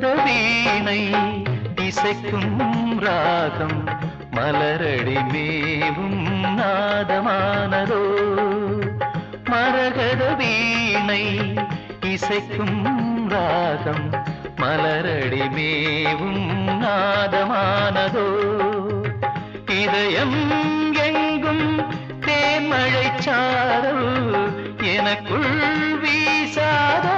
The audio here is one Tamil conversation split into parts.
மரகத வீணை இசைக்கும் ராகம் மலரடி மேவும் நாதமானதோ மரகத வீணை இசைக்கும் ராகம் மலரடி மேவும் நாதமானதோ இதயம் எங்கும் தேன்மழை சாரல் எனக்குள் வீசாதோ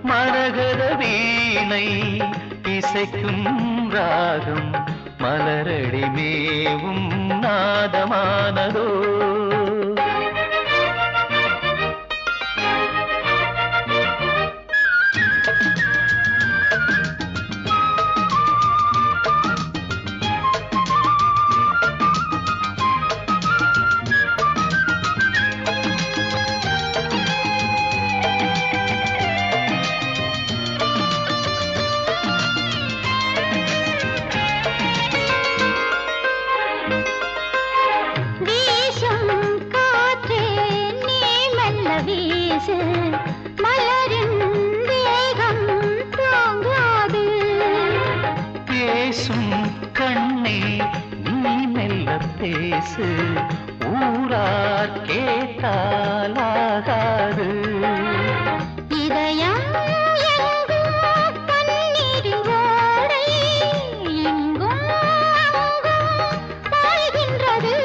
மரகத வீணை இசைக்கும் ராகம் மலரடி மேவும் நாதமானதோ மலரின் வேகம் தாங்காது பேசும் கண்ணே நீ மெல்ல பேசு ஊரார் கேட்டாலாகாது இதயம் எங்கும் தண்ணீரின் ஓடை எங்கும் பாய்கின்றது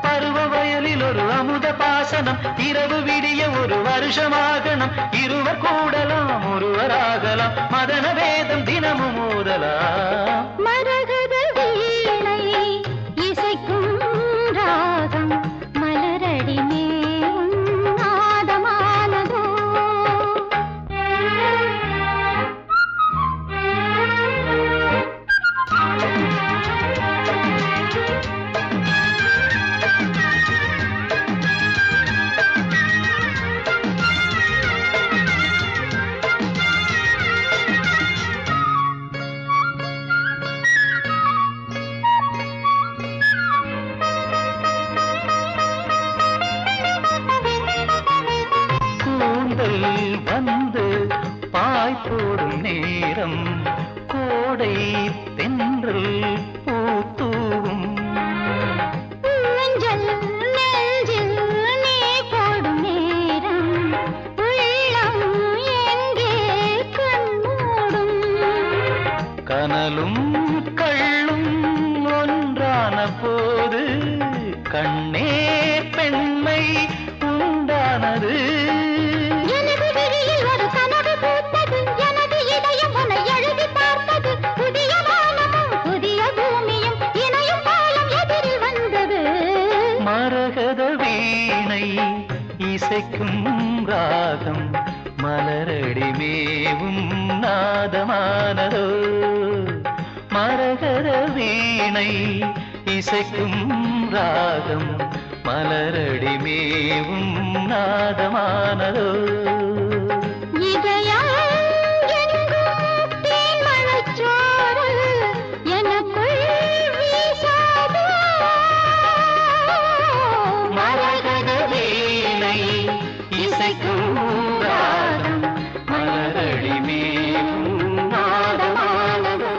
பருவ வயலில் ஒரு அமுத பாசனம் இரவு விடிய ஒரு வருஷமாகணும் இருவர் கூடலாம் ஒருவராகலாம் மதன வேதம் தினமும் ஓதலாம் மரகத வீணை இசைக்கும் ராகம் மலரடி மேவும் நாதமானதோ வந்து பாய் போடும் நேரம் கோடை தென்றல் பூத்தூவும் நெஞ்சில் நீ போடும் நேரம் உள்ளம் எங்கே கண்மூடும் கனலும் கள்ளும் ஒன்றான போது கண்ணே பெண்மை உண்டானது மரகத வீணை இசைக்கும் ராகம் மலரடி மேவும் நாதமானதோ மரகத வீணை இசைக்கும் ராகம் மலரடி மேவும் நாதமானதோ இதயம் எங்கும் தேன்மழைச் சாரல் எனக்குள் வீசாதோ மரகத வீணை இசைக்கும் ராகம் மலரடி மேவும் நாதமானதோ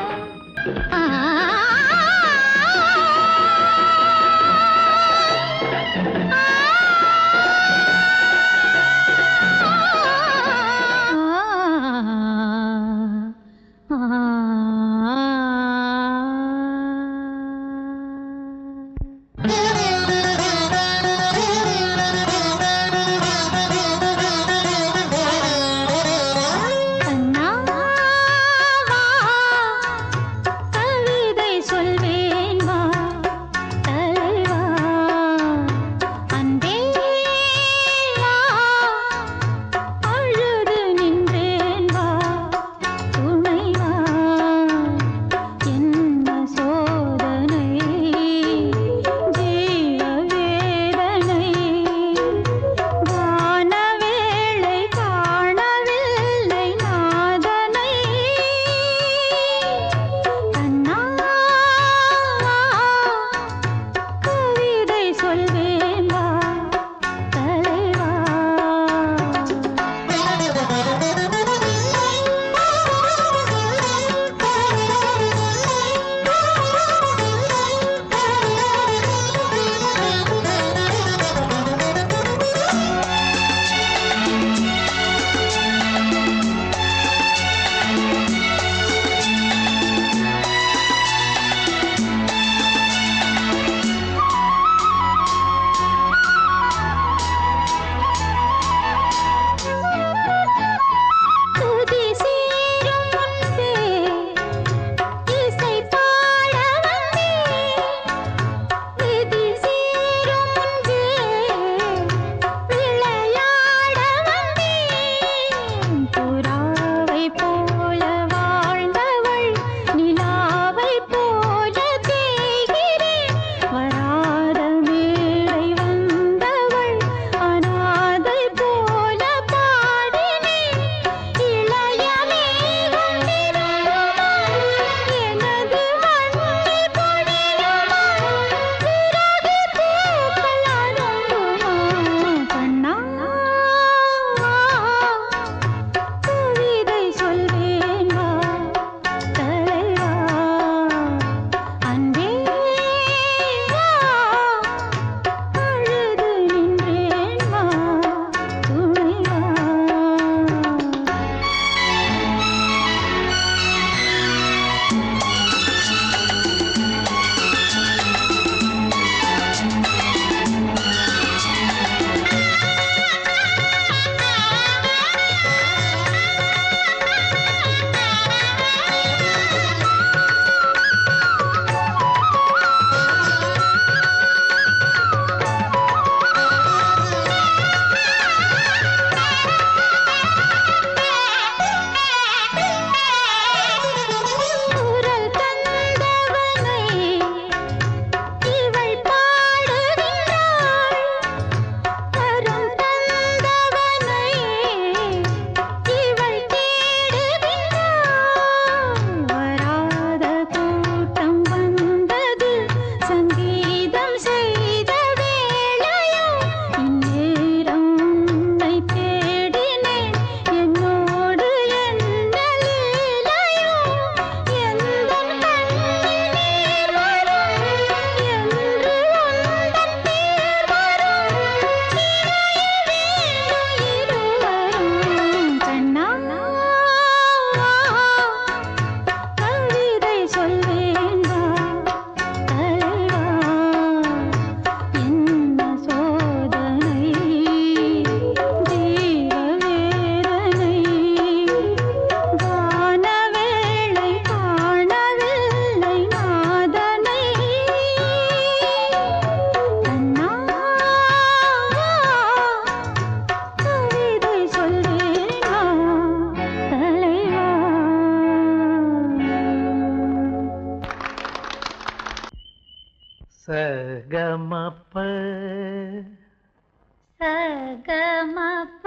సగమప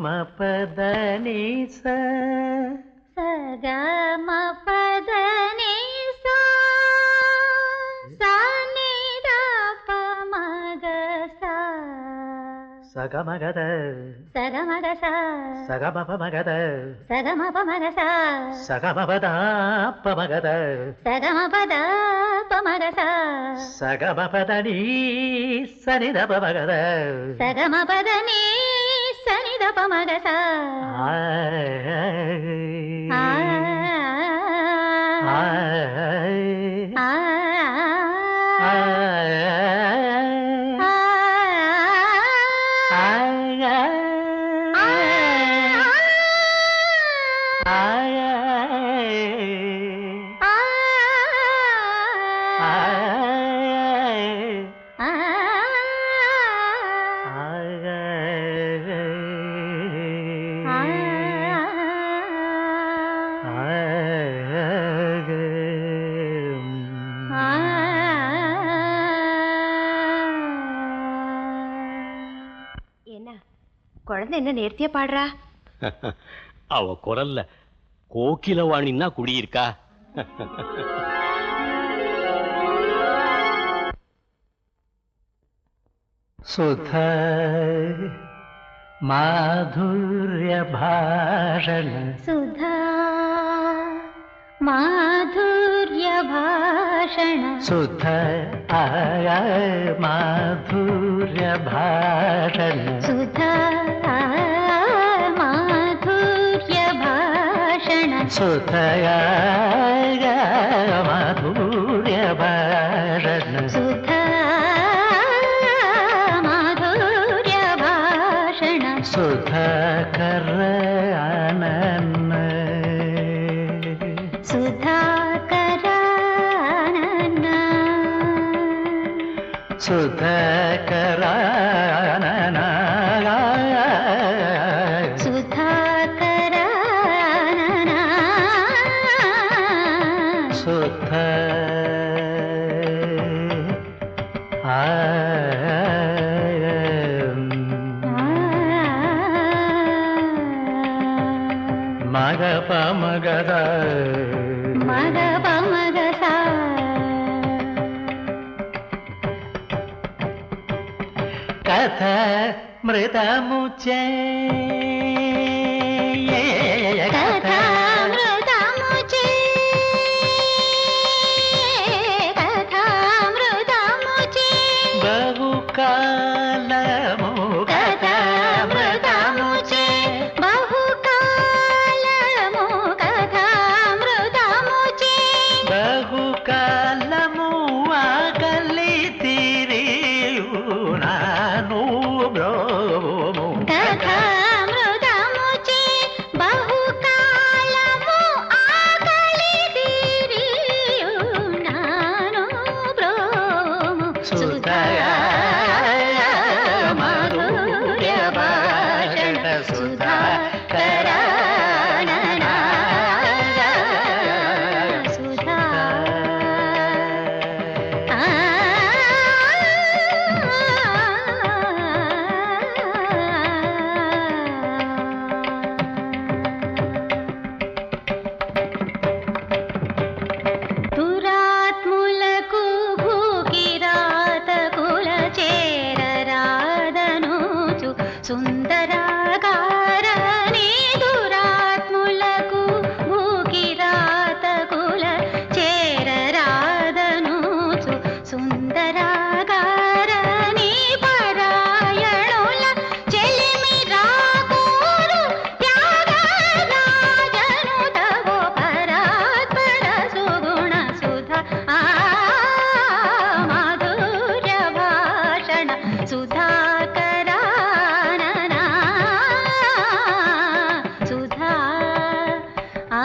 సగమపదని సగమపదని సగమగద సగమగస సగమపమగద సగమపమగస సగమపదాపమగద సగమపదపమగస సగమపదని సనిదపమగద సగమపదని సనిదపమగస குழந்தை என்ன நேர்த்தியா பாடுறா? அவ குரல்ல கோகிலவாணின்னா குடியிருக்கா. சுத மாதுர்ய பாஷண சுதா மாதுர்ய பாஷண சுத மாதுர்ய பாஷண சுதா மாதுர்ய பாஷண சுதய மாதுர்ய பாஷண சுதா மாதுர்ய பாஷண சுதாகர ஆனந்த சுதாகர ஆனந்த சுதாகர ஆனந்த சுதாகர ஆனந்த சுத மகபமகத மகபமகச கத மிருதமுச்சே கதாமிருதமுச்சே கதாமிருதமுச்சே బహుకాలము కథామృతముచే బహుకాలము కథామృతముచే బహుకాలము ఆకలి తీరియు నాను బ్రోము కథామృతముచే బహుకాలము ఆకలి తీరియు నాను బ్రోము సుధయ మాధుర్య భాషణ సుధాకర సుధా దురాత్ములకు భూకిరాతకుల చేరరాదనుచు సుందరాకారని దురాత్ములకు భూకిరాతకుల చేరరాదనుచు సుందరాకారని పరాయణుల చెలిమి రాకూరు త్యాగరాజను తవో పరాత్పర సుగుణ సుధా మాధుర్య భాషణ సుధాకరానన సుధా ఆ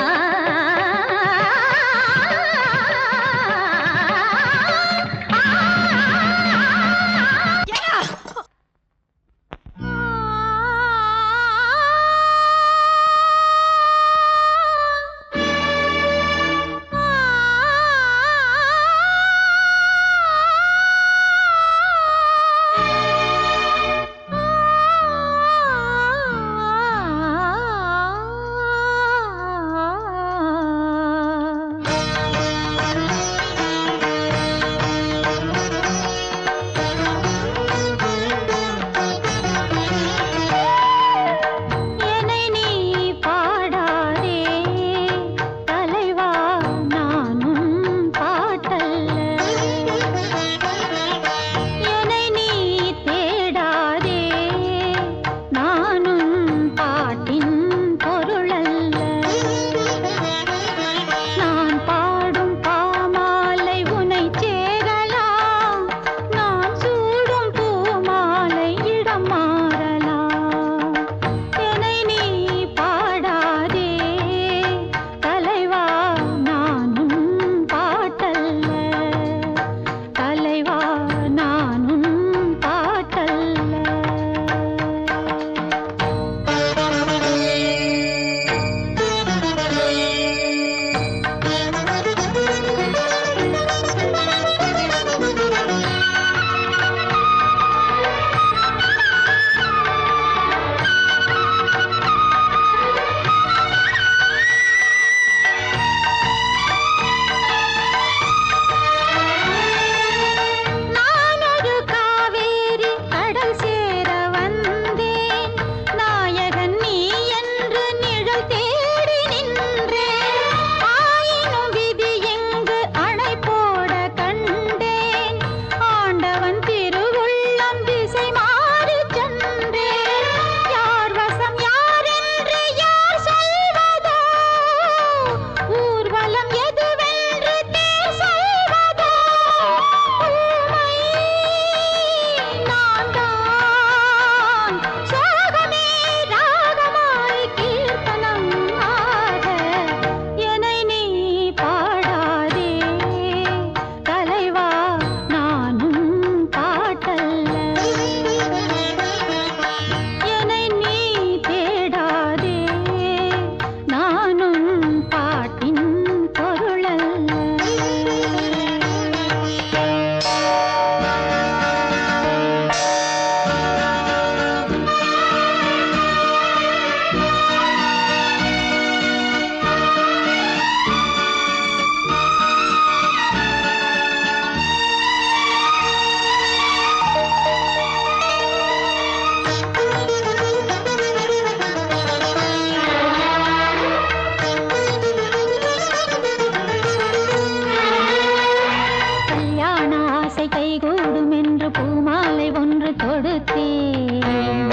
கைகூடும் என்று பூமாலை ஒன்று தொடுத்தேன்.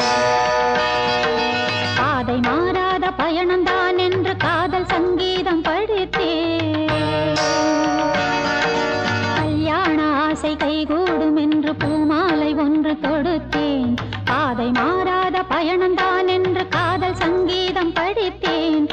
பாதை மாறாத பயணம்தான் என்று காதல் சங்கீதம் படித்தேன். கல்யாண ஆசை கைகூடும் என்று பூமாலை ஒன்று தொடுத்தேன். பாதை மாறாத பயணம்தான் என்று காதல் சங்கீதம் படித்தேன்.